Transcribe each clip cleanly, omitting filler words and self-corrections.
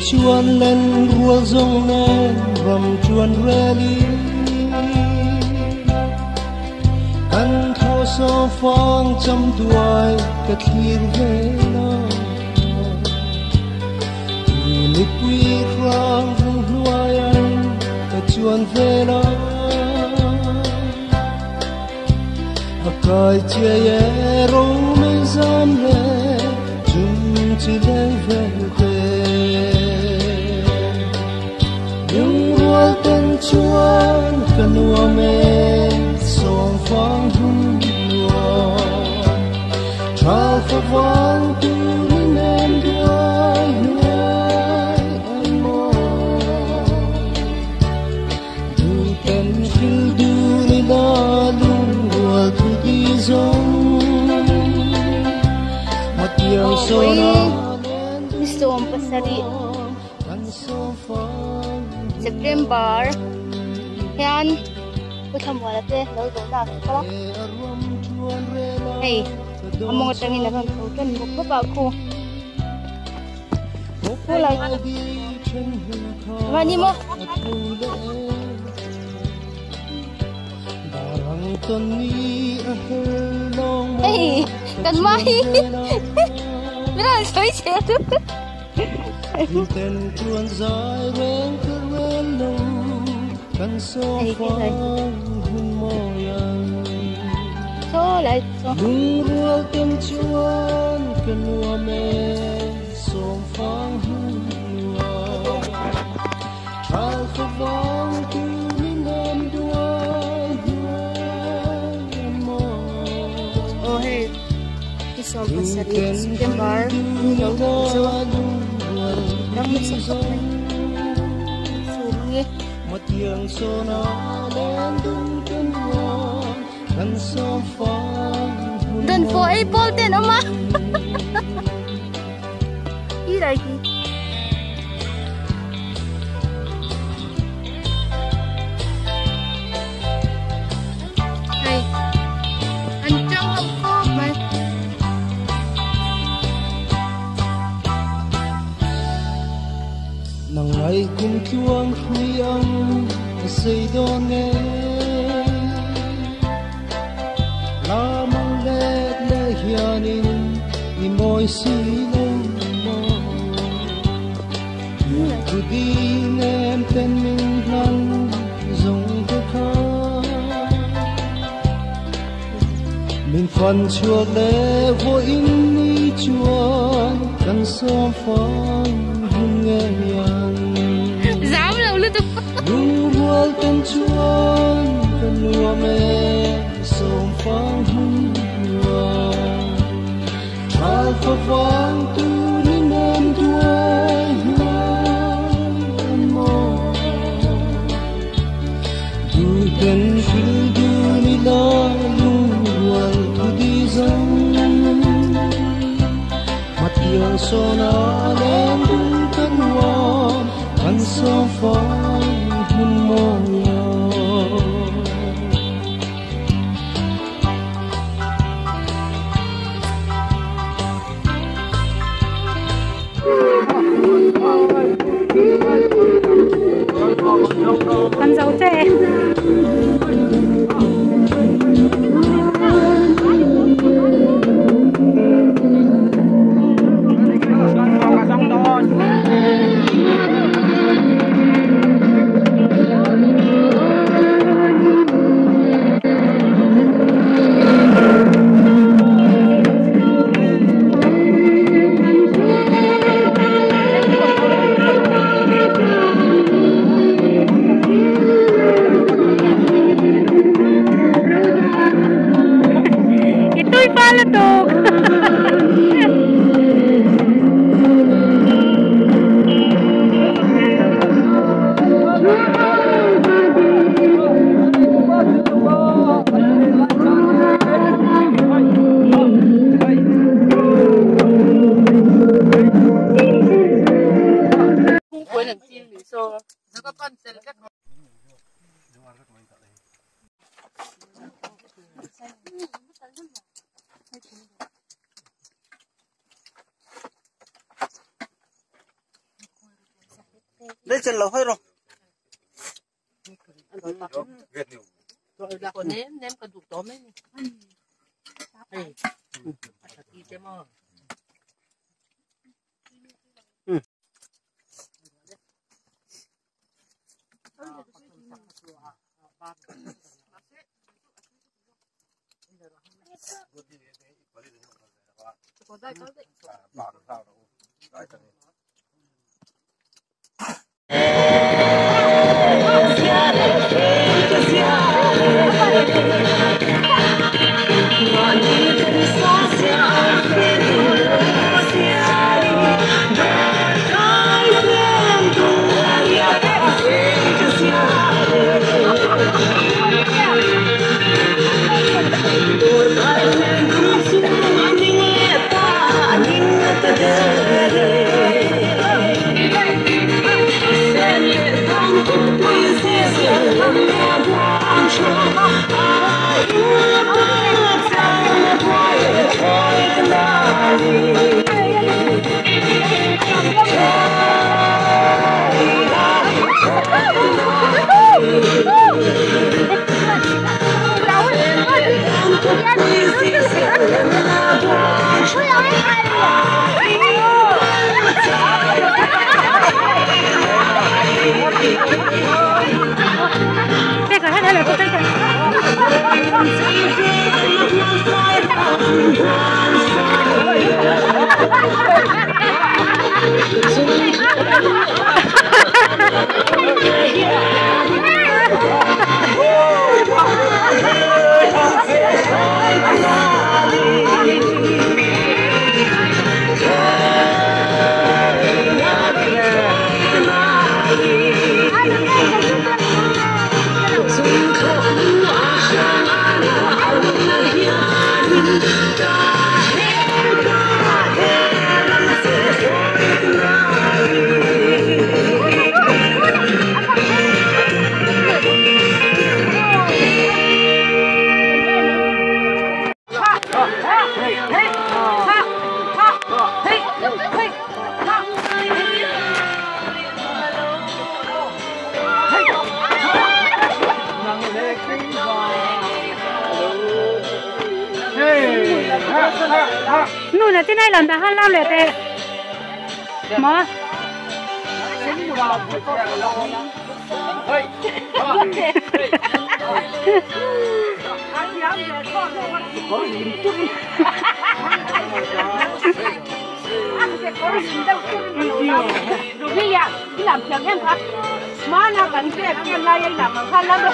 chuan lên rùa rong lên vòng chuan rally ăn thô so phong trăm đuôi cất hiền về nó nụ quy rong rung loài anh cất chuan về nó cõi chia râu mấy gian lệ chung chỉ lên về những rùa tên chuan cần ua mê song phong hung lùa trao phật vang tu nên em đuôi người em mơ du tên phiêu du đi la lung rùa thu đi giống mặt yêu sona Som pasari September yan putham wala te lo do na kala hey among tangin na kan ko mo pa ko ko la mani mo hey kan mai mira soy chetu tên chuan dài bên cứ bên lâu căn số phong hun môi anh số lại đúng rùa tên chuan cần ua mê song phong hun lùa trao phật vang tu nên em đuôi em mơ oh hey Som pasari September lo do đang mix up này một tiếng sona lên đúng chân hoa gần sông phong dan for April ten ama gì đây kì hey anh trong học cô mày nang ngày cùng chuông huy ông xây đón nghe la mang lệ lệ hianin i môi xí lên mơ tu đi em tên mình lăn giống cái khá mình phần chuộc lệ vô in đi chuông cần sớm phong hôn nghe dám đâu luôn tụi đúng rùa tên chuan cần lùa mê sông phong hung lùa trao phật vang tu nên em đuôi em mơ du tên phiêu du đi la lùa thu đi giống mặt yêu sona lên đúng cơn hoa căn sông phong hun môi con dấu thế lấy chân lâu hơi rồi còn ném cần đủ tóm ấy này đi xem mòนู่นน่ะที่ไหนหลังตาห้าล่ามเลยแต่หมอนี่呀你làm chuyện em thật má nó cần cái em lại anh làm bằng khăn lắm rồi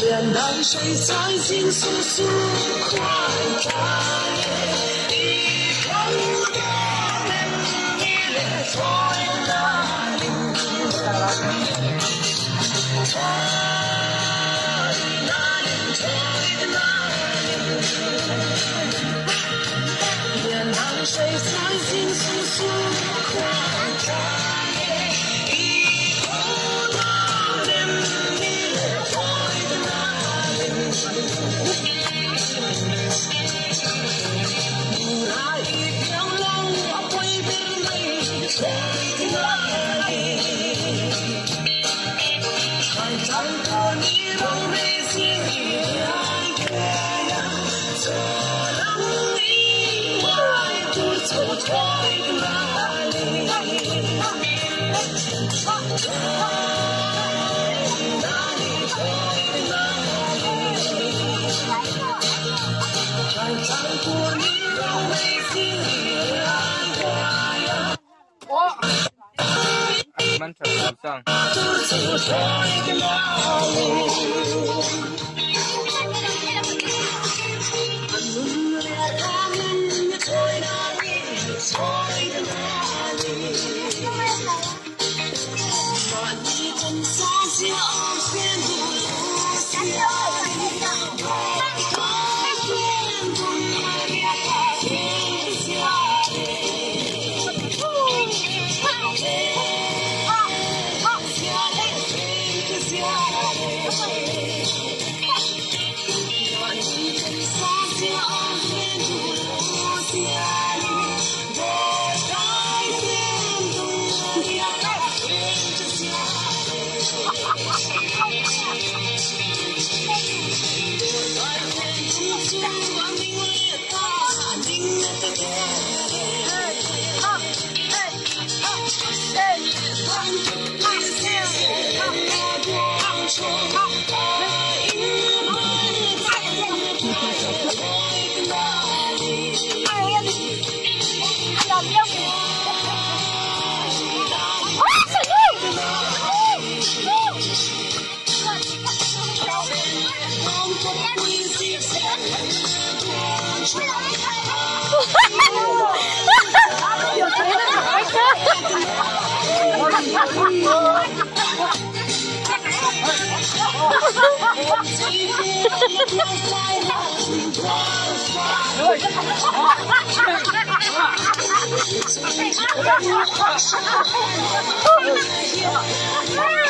连南水在心速速快开，以后的你也在哪里？连南水在心速速快开，以后的你也在哪里？那一条龙会被美吹在哪里？海上的你都没心爱的呀，错了你爱不错在哪里？海上的你都没心爱的呀。慢车路上。哈哈哈哈哈！